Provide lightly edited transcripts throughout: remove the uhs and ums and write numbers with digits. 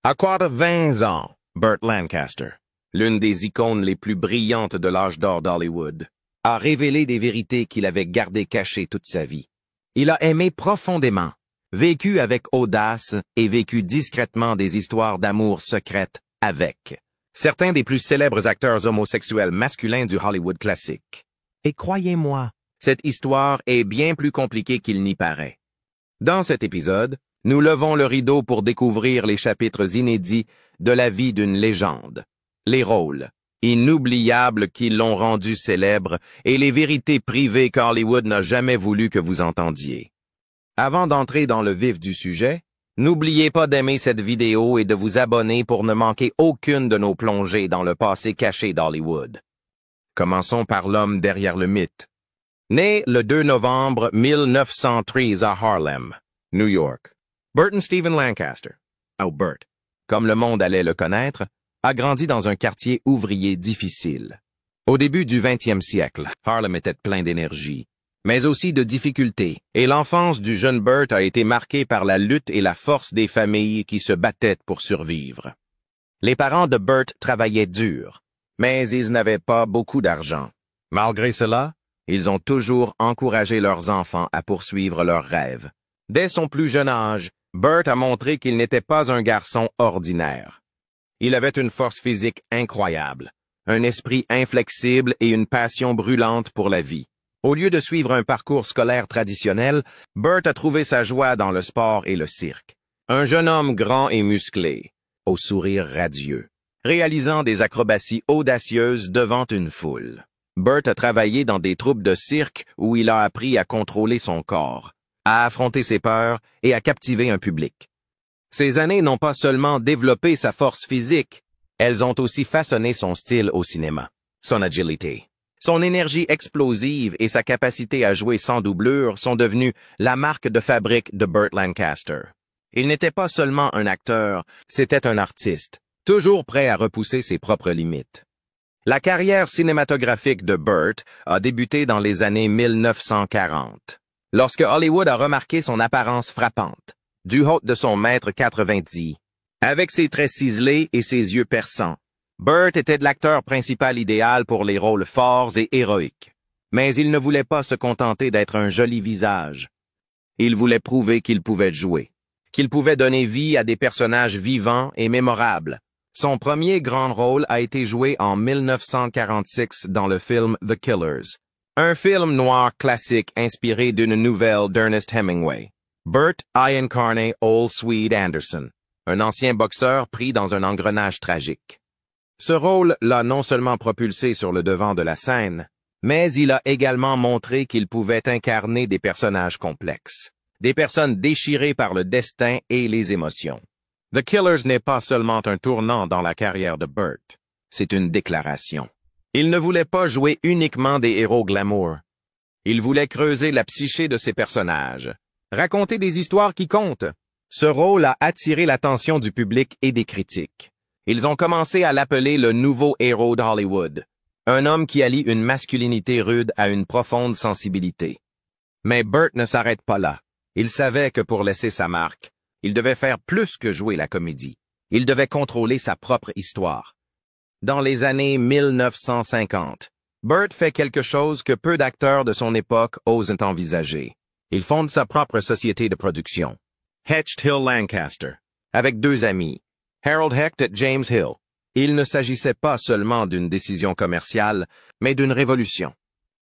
À quoi de 20 ans, Burt Lancaster, l'une des icônes les plus brillantes de l'âge d'or d'Hollywood, a révélé des vérités qu'il avait gardées cachées toute sa vie. Il a aimé profondément, vécu avec audace et vécu discrètement des histoires d'amour secrètes avec certains des plus célèbres acteurs homosexuels masculins du Hollywood classique. Et croyez-moi, cette histoire est bien plus compliquée qu'il n'y paraît. Dans cet épisode, nous levons le rideau pour découvrir les chapitres inédits de la vie d'une légende, les rôles inoubliables qui l'ont rendu célèbre et les vérités privées qu'Hollywood n'a jamais voulu que vous entendiez. Avant d'entrer dans le vif du sujet, n'oubliez pas d'aimer cette vidéo et de vous abonner pour ne manquer aucune de nos plongées dans le passé caché d'Hollywood. Commençons par l'homme derrière le mythe. Né le 2 novembre 1913 à Harlem, New York, Burton Stephen Lancaster, ou Burt, comme le monde allait le connaître, a grandi dans un quartier ouvrier difficile. Au début du 20e siècle, Harlem était plein d'énergie, mais aussi de difficultés, et l'enfance du jeune Burt a été marquée par la lutte et la force des familles qui se battaient pour survivre. Les parents de Burt travaillaient dur, mais ils n'avaient pas beaucoup d'argent. Malgré cela, ils ont toujours encouragé leurs enfants à poursuivre leurs rêves. Dès son plus jeune âge, Burt a montré qu'il n'était pas un garçon ordinaire. Il avait une force physique incroyable, un esprit inflexible et une passion brûlante pour la vie. Au lieu de suivre un parcours scolaire traditionnel, Burt a trouvé sa joie dans le sport et le cirque. Un jeune homme grand et musclé, au sourire radieux, réalisant des acrobaties audacieuses devant une foule. Burt a travaillé dans des troupes de cirque où il a appris à contrôler son corps, à affronter ses peurs et à captiver un public. Ces années n'ont pas seulement développé sa force physique, elles ont aussi façonné son style au cinéma, son agilité. Son énergie explosive et sa capacité à jouer sans doublure sont devenus la marque de fabrique de Burt Lancaster. Il n'était pas seulement un acteur, c'était un artiste, toujours prêt à repousser ses propres limites. La carrière cinématographique de Burt a débuté dans les années 1940, lorsque Hollywood a remarqué son apparence frappante, du haut de son mètre 90. Avec ses traits ciselés et ses yeux perçants, Burt était l'acteur principal idéal pour les rôles forts et héroïques. Mais il ne voulait pas se contenter d'être un joli visage. Il voulait prouver qu'il pouvait jouer, qu'il pouvait donner vie à des personnages vivants et mémorables. Son premier grand rôle a été joué en 1946 dans le film The Killers, un film noir classique inspiré d'une nouvelle d'Ernest Hemingway. Burt a incarné Old Swede Anderson, un ancien boxeur pris dans un engrenage tragique. Ce rôle l'a non seulement propulsé sur le devant de la scène, mais il a également montré qu'il pouvait incarner des personnages complexes, des personnes déchirées par le destin et les émotions. The Killers n'est pas seulement un tournant dans la carrière de Burt, c'est une déclaration. Il ne voulait pas jouer uniquement des héros glamour. Il voulait creuser la psyché de ses personnages, raconter des histoires qui comptent. Ce rôle a attiré l'attention du public et des critiques. Ils ont commencé à l'appeler le nouveau héros d'Hollywood, un homme qui allie une masculinité rude à une profonde sensibilité. Mais Burt ne s'arrête pas là. Il savait que pour laisser sa marque, il devait faire plus que jouer la comédie. Il devait contrôler sa propre histoire. Dans les années 1950, Burt fait quelque chose que peu d'acteurs de son époque osent envisager. Il fonde sa propre société de production, Hecht Hill Lancaster, avec deux amis, Harold Hecht et James Hill. Il ne s'agissait pas seulement d'une décision commerciale, mais d'une révolution.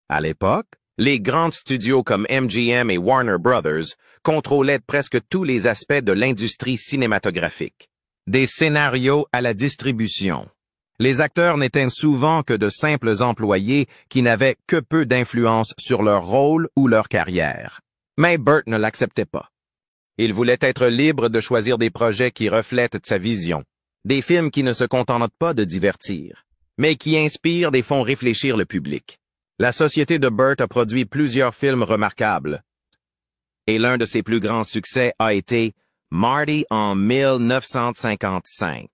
À l'époque, les grands studios comme MGM et Warner Brothers contrôlaient presque tous les aspects de l'industrie cinématographique. Des scénarios à la distribution. Les acteurs n'étaient souvent que de simples employés qui n'avaient que peu d'influence sur leur rôle ou leur carrière. Mais Burt ne l'acceptait pas. Il voulait être libre de choisir des projets qui reflètent sa vision, des films qui ne se contentent pas de divertir, mais qui inspirent et font réfléchir le public. La société de Burt a produit plusieurs films remarquables, et l'un de ses plus grands succès a été Marty en 1955.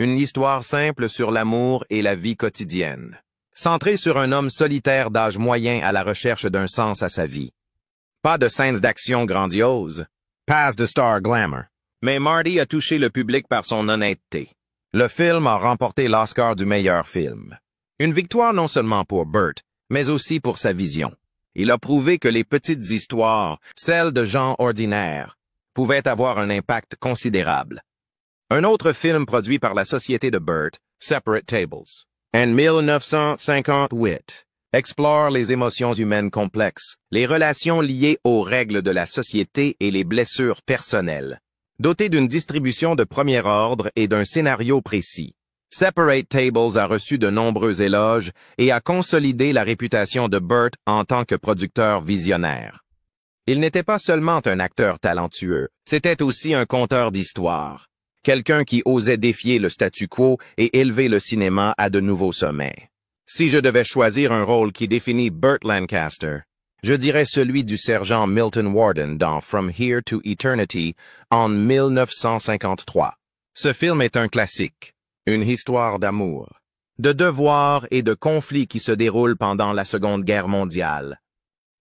Une histoire simple sur l'amour et la vie quotidienne, centrée sur un homme solitaire d'âge moyen à la recherche d'un sens à sa vie. Pas de scènes d'action grandioses, pas de star glamour, Mais Marty a touché le public par son honnêteté. Le film a remporté l'Oscar du meilleur film. Une victoire non seulement pour Burt, mais aussi pour sa vision. Il a prouvé que les petites histoires, celles de gens ordinaires, pouvaient avoir un impact considérable. Un autre film produit par la société de Burt, Separate Tables, en 1958, explore les émotions humaines complexes, les relations liées aux règles de la société et les blessures personnelles. Doté d'une distribution de premier ordre et d'un scénario précis, Separate Tables a reçu de nombreux éloges et a consolidé la réputation de Burt en tant que producteur visionnaire. Il n'était pas seulement un acteur talentueux, c'était aussi un conteur d'histoires, quelqu'un qui osait défier le statu quo et élever le cinéma à de nouveaux sommets. Si je devais choisir un rôle qui définit Burt Lancaster, je dirais celui du sergent Milton Warden dans From Here to Eternity en 1953. Ce film est un classique, une histoire d'amour, de devoir et de conflits qui se déroulent pendant la Seconde Guerre mondiale.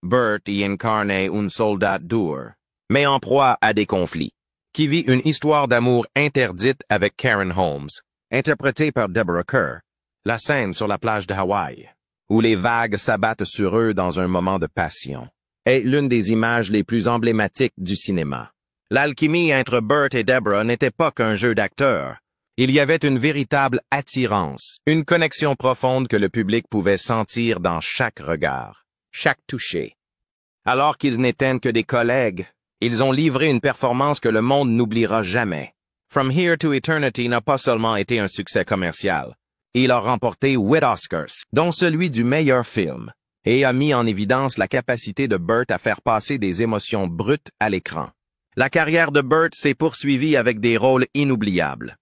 Burt y incarne un soldat dur, mais en proie à des conflits, qui vit une histoire d'amour interdite avec Karen Holmes, interprétée par Deborah Kerr. La scène sur la plage de Hawaï, où les vagues s'abattent sur eux dans un moment de passion, est l'une des images les plus emblématiques du cinéma. L'alchimie entre Burt et Deborah n'était pas qu'un jeu d'acteurs. Il y avait une véritable attirance, une connexion profonde que le public pouvait sentir dans chaque regard, chaque toucher. Alors qu'ils n'étaient que des collègues, ils ont livré une performance que le monde n'oubliera jamais. From Here to Eternity n'a pas seulement été un succès commercial. Il a remporté 8 Oscars, dont celui du meilleur film, et a mis en évidence la capacité de Burt à faire passer des émotions brutes à l'écran. La carrière de Burt s'est poursuivie avec des rôles inoubliables.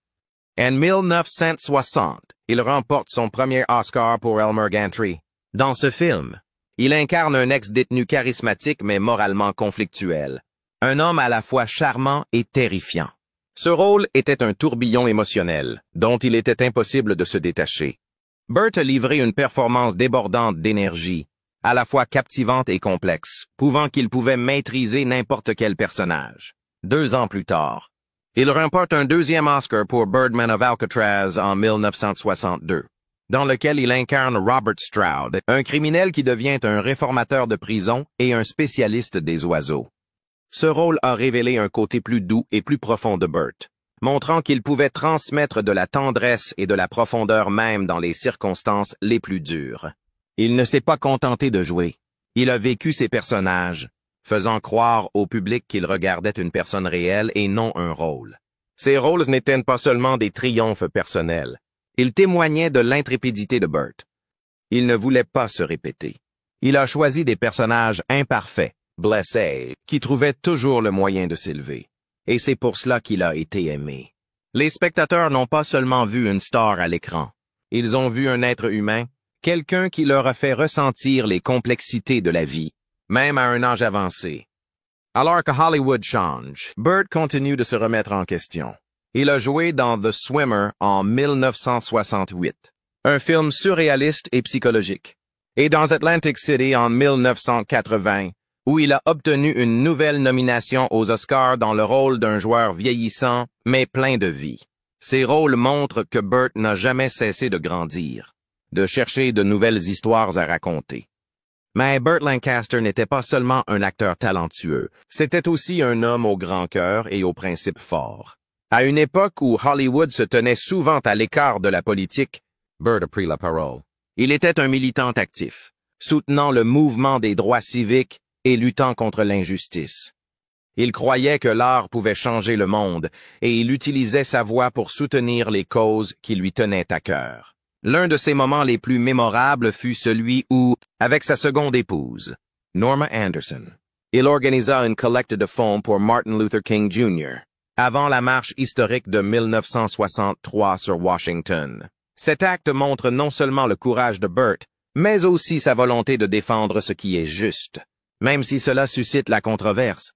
En 1960, il remporte son premier Oscar pour Elmer Gantry. Dans ce film, il incarne un ex-détenu charismatique mais moralement conflictuel, un homme à la fois charmant et terrifiant. Ce rôle était un tourbillon émotionnel, dont il était impossible de se détacher. Burt a livré une performance débordante d'énergie, à la fois captivante et complexe, prouvant qu'il pouvait maîtriser n'importe quel personnage. 2 ans plus tard, il remporte un deuxième Oscar pour Birdman of Alcatraz en 1962, dans lequel il incarne Robert Stroud, un criminel qui devient un réformateur de prison et un spécialiste des oiseaux. Ce rôle a révélé un côté plus doux et plus profond de Burt, montrant qu'il pouvait transmettre de la tendresse et de la profondeur même dans les circonstances les plus dures. Il ne s'est pas contenté de jouer. Il a vécu ses personnages, faisant croire au public qu'il regardait une personne réelle et non un rôle. Ces rôles n'étaient pas seulement des triomphes personnels. Ils témoignaient de l'intrépidité de Burt. Il ne voulait pas se répéter. Il a choisi des personnages imparfaits, blessé, qui trouvait toujours le moyen de s'élever. Et c'est pour cela qu'il a été aimé. Les spectateurs n'ont pas seulement vu une star à l'écran. Ils ont vu un être humain, quelqu'un qui leur a fait ressentir les complexités de la vie, même à un âge avancé. Alors que Hollywood change, Burt continue de se remettre en question. Il a joué dans The Swimmer en 1968, un film surréaliste et psychologique, et dans Atlantic City en 1980, où il a obtenu une nouvelle nomination aux Oscars dans le rôle d'un joueur vieillissant, mais plein de vie. Ces rôles montrent que Burt n'a jamais cessé de grandir, de chercher de nouvelles histoires à raconter. Mais Burt Lancaster n'était pas seulement un acteur talentueux, c'était aussi un homme au grand cœur et aux principes forts. À une époque où Hollywood se tenait souvent à l'écart de la politique, Burt a pris la parole. Il était un militant actif, soutenant le mouvement des droits civiques et luttant contre l'injustice. Il croyait que l'art pouvait changer le monde et il utilisait sa voix pour soutenir les causes qui lui tenaient à cœur. L'un de ses moments les plus mémorables fut celui où, avec sa seconde épouse, Norma Anderson, il organisa une collecte de fonds pour Martin Luther King Jr., avant la marche historique de 1963 sur Washington. Cet acte montre non seulement le courage de Burt, mais aussi sa volonté de défendre ce qui est juste, même si cela suscite la controverse.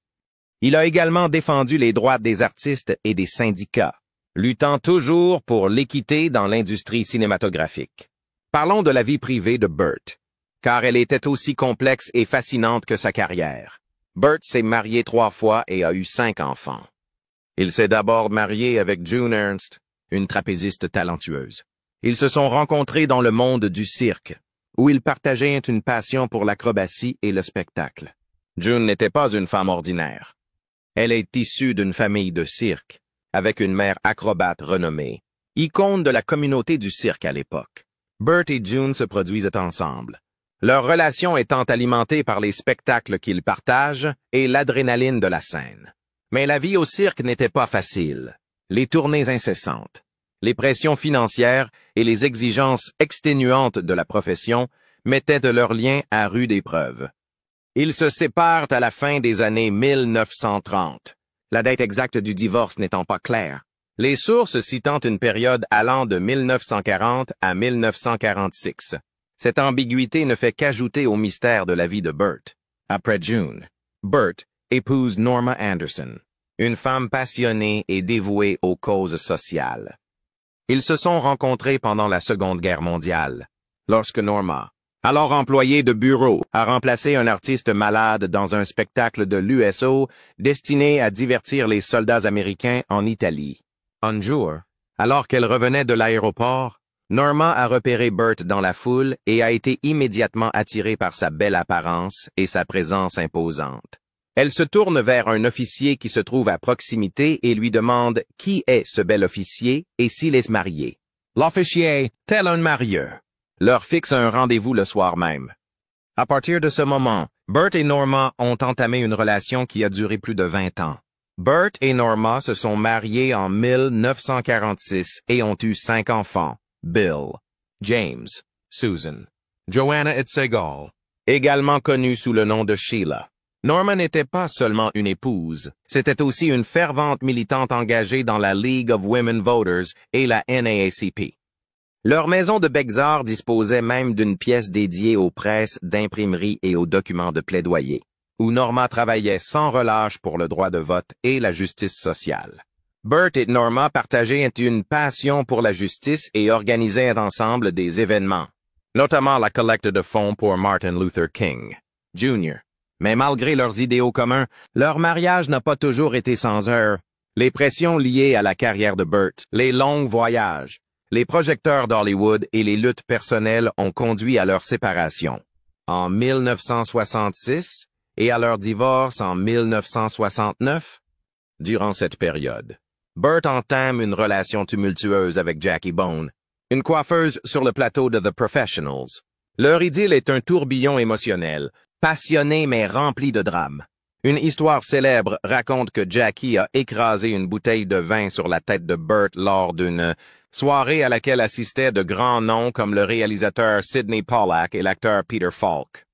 Il a également défendu les droits des artistes et des syndicats, luttant toujours pour l'équité dans l'industrie cinématographique. Parlons de la vie privée de Burt, car elle était aussi complexe et fascinante que sa carrière. Burt s'est marié 3 fois et a eu 5 enfants. Il s'est d'abord marié avec June Ernst, une trapéziste talentueuse. Ils se sont rencontrés dans le monde du cirque, où ils partageaient une passion pour l'acrobatie et le spectacle. June n'était pas une femme ordinaire. Elle est issue d'une famille de cirque, avec une mère acrobate renommée, icône de la communauté du cirque à l'époque. Burt et June se produisent ensemble, leur relation étant alimentée par les spectacles qu'ils partagent et l'adrénaline de la scène. Mais la vie au cirque n'était pas facile. Les tournées incessantes, les pressions financières et les exigences exténuantes de la profession mettaient de leur lien à rude épreuve. Ils se séparent à la fin des années 1930, la date exacte du divorce n'étant pas claire. Les sources citant une période allant de 1940 à 1946. Cette ambiguïté ne fait qu'ajouter au mystère de la vie de Burt. Après June, Burt épouse Norma Anderson, une femme passionnée et dévouée aux causes sociales. Ils se sont rencontrés pendant la Seconde Guerre mondiale, lorsque Norma, alors employée de bureau, a remplacé un artiste malade dans un spectacle de l'USO destiné à divertir les soldats américains en Italie. Un jour, alors qu'elle revenait de l'aéroport, Norma a repéré Burt dans la foule et a été immédiatement attirée par sa belle apparence et sa présence imposante. Elle se tourne vers un officier qui se trouve à proximité et lui demande qui est ce bel officier et s'il est marié. L'officier, tel un marieux, leur fixe un rendez-vous le soir même. À partir de ce moment, Burt et Norma ont entamé une relation qui a duré plus de 20 ans. Burt et Norma se sont mariés en 1946 et ont eu 5 enfants, Bill, James, Susan, Joanna et Segal, également connus sous le nom de Sheila. Norma n'était pas seulement une épouse, c'était aussi une fervente militante engagée dans la League of Women Voters et la NAACP. Leur maison de Bexar disposait même d'une pièce dédiée aux presses, d'imprimerie et aux documents de plaidoyer, où Norma travaillait sans relâche pour le droit de vote et la justice sociale. Burt et Norma partageaient une passion pour la justice et organisaient ensemble des événements, notamment la collecte de fonds pour Martin Luther King, Jr. Mais malgré leurs idéaux communs, leur mariage n'a pas toujours été sans heurts. Les pressions liées à la carrière de Burt, les longs voyages, les projecteurs d'Hollywood et les luttes personnelles ont conduit à leur séparation. En 1966, et à leur divorce en 1969. Durant cette période, Burt entame une relation tumultueuse avec Jackie Bone, une coiffeuse sur le plateau de The Professionals. Leur idylle est un tourbillon émotionnel, passionné mais rempli de drame. Une histoire célèbre raconte que Jackie a écrasé une bouteille de vin sur la tête de Burt lors d'une soirée à laquelle assistaient de grands noms comme le réalisateur Sidney Pollack et l'acteur Peter Falk.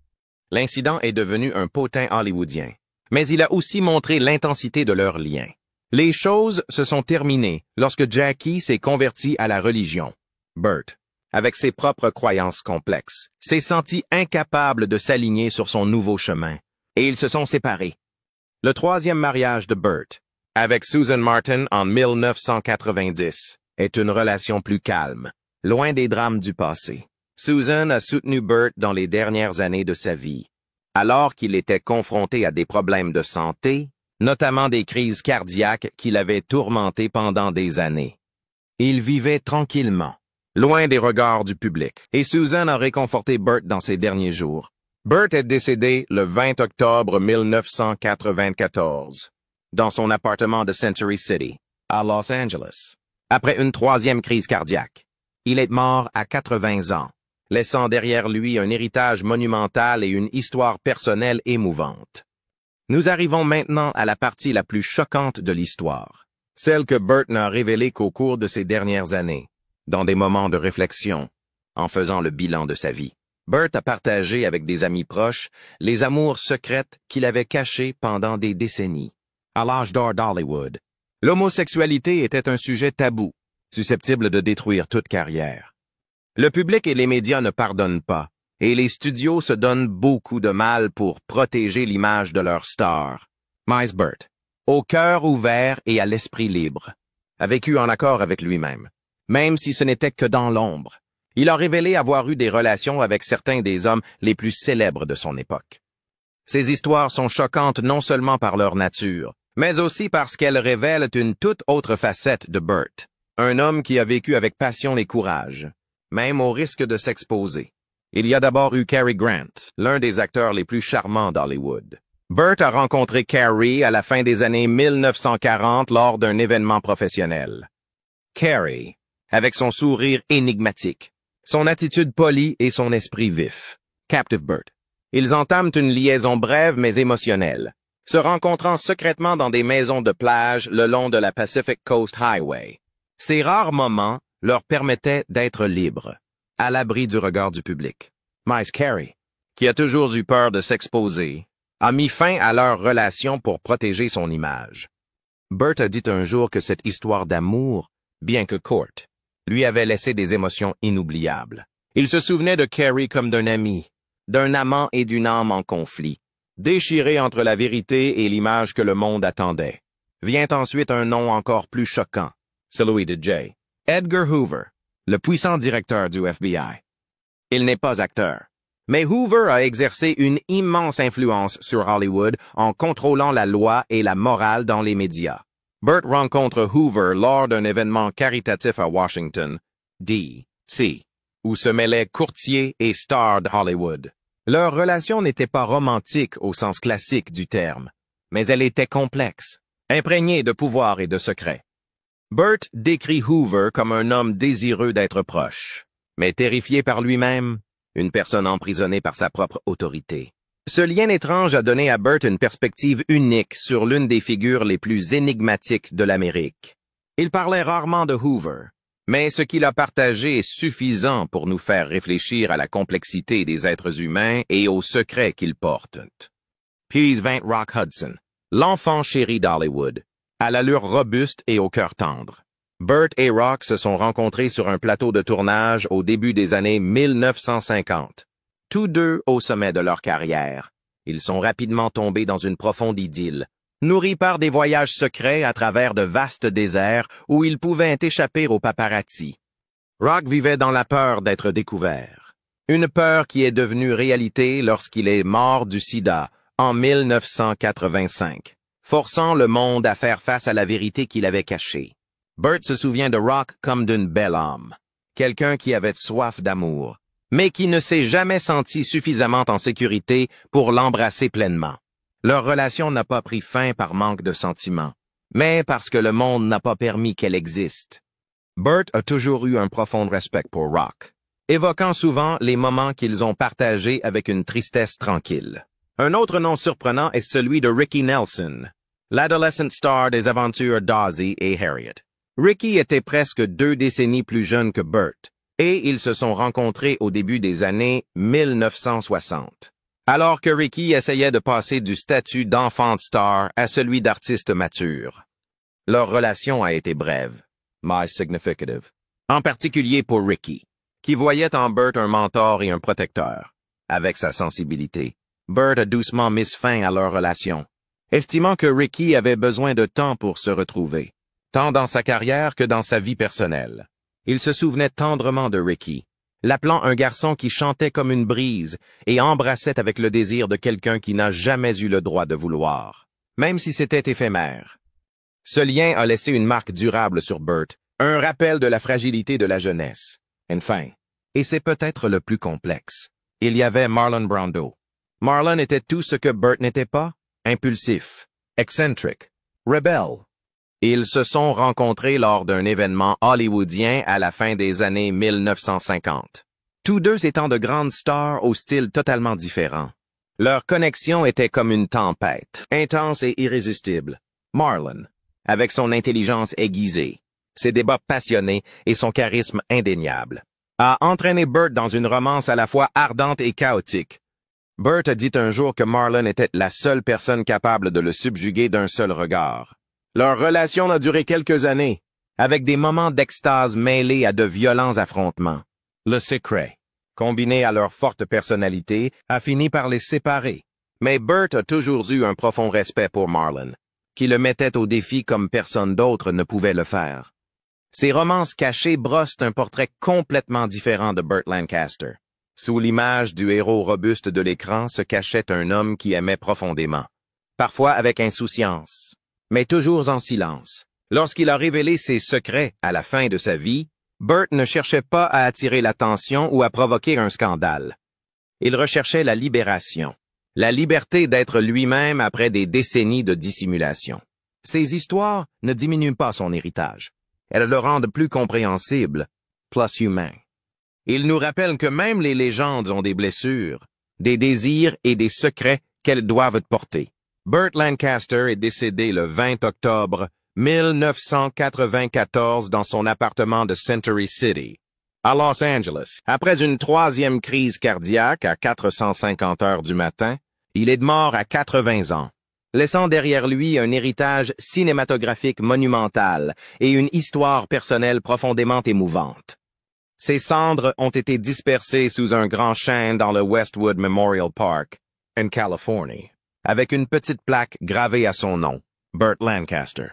L'incident est devenu un potin hollywoodien, mais il a aussi montré l'intensité de leur lien. Les choses se sont terminées lorsque Jackie s'est converti à la religion. Burt, avec ses propres croyances complexes, s'est senti incapable de s'aligner sur son nouveau chemin, et ils se sont séparés. Le troisième mariage de Burt, avec Susan Martin en 1990, est une relation plus calme, loin des drames du passé. Susan a soutenu Burt dans les dernières années de sa vie, alors qu'il était confronté à des problèmes de santé, notamment des crises cardiaques qui l'avaient tourmenté pendant des années. Il vivait tranquillement, loin des regards du public, et Susan a réconforté Burt dans ses derniers jours. Burt est décédé le 20 octobre 1994, dans son appartement de Century City, à Los Angeles, après une troisième crise cardiaque. Il est mort à 80 ans. Laissant derrière lui un héritage monumental et une histoire personnelle émouvante. Nous arrivons maintenant à la partie la plus choquante de l'histoire, celle que Burt n'a révélée qu'au cours de ces dernières années, dans des moments de réflexion, en faisant le bilan de sa vie. Burt a partagé avec des amis proches les amours secrètes qu'il avait cachées pendant des décennies. À l'âge d'or d'Hollywood, l'homosexualité était un sujet tabou, susceptible de détruire toute carrière. Le public et les médias ne pardonnent pas, et les studios se donnent beaucoup de mal pour protéger l'image de leur star. Mais Burt, au cœur ouvert et à l'esprit libre, a vécu en accord avec lui-même, même si ce n'était que dans l'ombre. Il a révélé avoir eu des relations avec certains des hommes les plus célèbres de son époque. Ces histoires sont choquantes non seulement par leur nature, mais aussi parce qu'elles révèlent une toute autre facette de Burt, un homme qui a vécu avec passion et courage, même au risque de s'exposer. Il y a d'abord eu Cary Grant, l'un des acteurs les plus charmants d'Hollywood. Burt a rencontré Cary à la fin des années 1940 lors d'un événement professionnel. Cary, avec son sourire énigmatique, son attitude polie et son esprit vif, captive Burt. Ils entament une liaison brève mais émotionnelle, se rencontrant secrètement dans des maisons de plage le long de la Pacific Coast Highway. Ces rares moments leur permettaient d'être libres, à l'abri du regard du public. Mais Cary, qui a toujours eu peur de s'exposer, a mis fin à leur relation pour protéger son image. Burt a dit un jour que cette histoire d'amour, bien que courte, lui avait laissé des émotions inoubliables. Il se souvenait de Cary comme d'un ami, d'un amant et d'une âme en conflit, déchiré entre la vérité et l'image que le monde attendait. Vient ensuite un nom encore plus choquant, celui de J. Edgar Hoover, le puissant directeur du FBI. Il n'est pas acteur, mais Hoover a exercé une immense influence sur Hollywood en contrôlant la loi et la morale dans les médias. Burt rencontre Hoover lors d'un événement caritatif à Washington, D.C., où se mêlaient courtiers et stars de Hollywood. Leur relation n'était pas romantique au sens classique du terme, mais elle était complexe, imprégnée de pouvoir et de secrets. Burt décrit Hoover comme un homme désireux d'être proche, mais terrifié par lui-même, une personne emprisonnée par sa propre autorité. Ce lien étrange a donné à Burt une perspective unique sur l'une des figures les plus énigmatiques de l'Amérique. Il parlait rarement de Hoover, mais ce qu'il a partagé est suffisant pour nous faire réfléchir à la complexité des êtres humains et aux secrets qu'ils portent. Puis vint Rock Hudson, l'enfant chéri d'Hollywood, à l'allure robuste et au cœur tendre. Burt et Rock se sont rencontrés sur un plateau de tournage au début des années 1950. Tous deux au sommet de leur carrière. Ils sont rapidement tombés dans une profonde idylle, nourris par des voyages secrets à travers de vastes déserts où ils pouvaient échapper aux paparazzi. Rock vivait dans la peur d'être découvert. Une peur qui est devenue réalité lorsqu'il est mort du sida en 1985, forçant le monde à faire face à la vérité qu'il avait cachée. Burt se souvient de Rock comme d'une belle âme, quelqu'un qui avait soif d'amour, mais qui ne s'est jamais senti suffisamment en sécurité pour l'embrasser pleinement. Leur relation n'a pas pris fin par manque de sentiments, mais parce que le monde n'a pas permis qu'elle existe. Burt a toujours eu un profond respect pour Rock, évoquant souvent les moments qu'ils ont partagés avec une tristesse tranquille. Un autre nom surprenant est celui de Ricky Nelson, l'adolescent star des aventures d'Ozzie et Harriet. Ricky était presque 2 décennies plus jeune que Burt, et ils se sont rencontrés au début des années 1960, alors que Ricky essayait de passer du statut d'enfant star à celui d'artiste mature. Leur relation a été brève, mais significative, en particulier pour Ricky, qui voyait en Burt un mentor et un protecteur. Avec sa sensibilité, Burt a doucement mis fin à leur relation, estimant que Ricky avait besoin de temps pour se retrouver, tant dans sa carrière que dans sa vie personnelle. Il se souvenait tendrement de Ricky, l'appelant un garçon qui chantait comme une brise et embrassait avec le désir de quelqu'un qui n'a jamais eu le droit de vouloir, même si c'était éphémère. Ce lien a laissé une marque durable sur Burt, un rappel de la fragilité de la jeunesse. Enfin, et c'est peut-être le plus complexe, il y avait Marlon Brando. Marlon était tout ce que Burt n'était pas, impulsif, excentrique, rebelle. Ils se sont rencontrés lors d'un événement hollywoodien à la fin des années 1950. Tous deux étant de grandes stars au style totalement différent. Leur connexion était comme une tempête, intense et irrésistible. Marlon, avec son intelligence aiguisée, ses débats passionnés et son charisme indéniable, a entraîné Burt dans une romance à la fois ardente et chaotique. Burt a dit un jour que Marlon était la seule personne capable de le subjuguer d'un seul regard. Leur relation a duré quelques années, avec des moments d'extase mêlés à de violents affrontements. Le secret, combiné à leur forte personnalité, a fini par les séparer. Mais Burt a toujours eu un profond respect pour Marlon, qui le mettait au défi comme personne d'autre ne pouvait le faire. Ses romances cachées brossent un portrait complètement différent de Burt Lancaster. Sous l'image du héros robuste de l'écran se cachait un homme qui aimait profondément, parfois avec insouciance, mais toujours en silence. Lorsqu'il a révélé ses secrets à la fin de sa vie, Burt ne cherchait pas à attirer l'attention ou à provoquer un scandale. Il recherchait la libération, la liberté d'être lui-même après des décennies de dissimulation. Ces histoires ne diminuent pas son héritage. Elles le rendent plus compréhensible, plus humain. Il nous rappelle que même les légendes ont des blessures, des désirs et des secrets qu'elles doivent porter. Burt Lancaster est décédé le 20 octobre 1994 dans son appartement de Century City, à Los Angeles. Après une troisième crise cardiaque à 450 heures du matin, il est mort à 80 ans, laissant derrière lui un héritage cinématographique monumental et une histoire personnelle profondément émouvante. Ses cendres ont été dispersées sous un grand chêne dans le Westwood Memorial Park, en Californie, avec une petite plaque gravée à son nom, Burt Lancaster.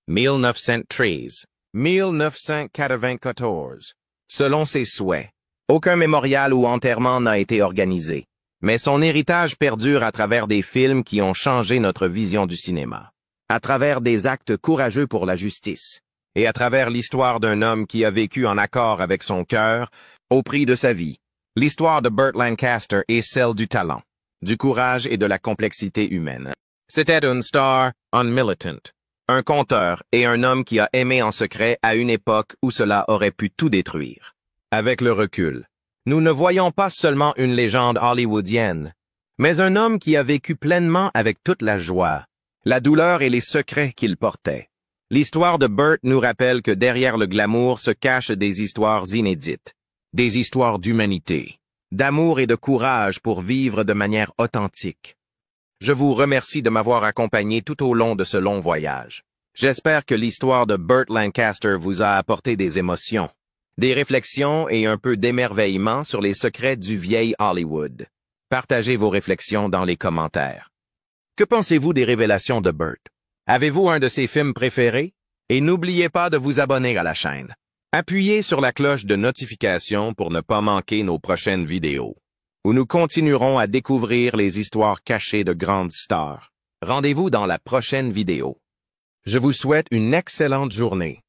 1994. Selon ses souhaits, aucun mémorial ou enterrement n'a été organisé, mais son héritage perdure à travers des films qui ont changé notre vision du cinéma, à travers des actes courageux pour la justice, et à travers l'histoire d'un homme qui a vécu en accord avec son cœur au prix de sa vie. L'histoire de Burt Lancaster est celle du talent, du courage et de la complexité humaine. C'était une star, un militant, un conteur et un homme qui a aimé en secret à une époque où cela aurait pu tout détruire. Avec le recul, nous ne voyons pas seulement une légende hollywoodienne, mais un homme qui a vécu pleinement avec toute la joie, la douleur et les secrets qu'il portait. L'histoire de Burt nous rappelle que derrière le glamour se cachent des histoires inédites, des histoires d'humanité, d'amour et de courage pour vivre de manière authentique. Je vous remercie de m'avoir accompagné tout au long de ce long voyage. J'espère que l'histoire de Burt Lancaster vous a apporté des émotions, des réflexions et un peu d'émerveillement sur les secrets du vieil Hollywood. Partagez vos réflexions dans les commentaires. Que pensez-vous des révélations de Burt? Avez-vous un de ses films préférés? Et n'oubliez pas de vous abonner à la chaîne. Appuyez sur la cloche de notification pour ne pas manquer nos prochaines vidéos, où nous continuerons à découvrir les histoires cachées de grandes stars. Rendez-vous dans la prochaine vidéo. Je vous souhaite une excellente journée.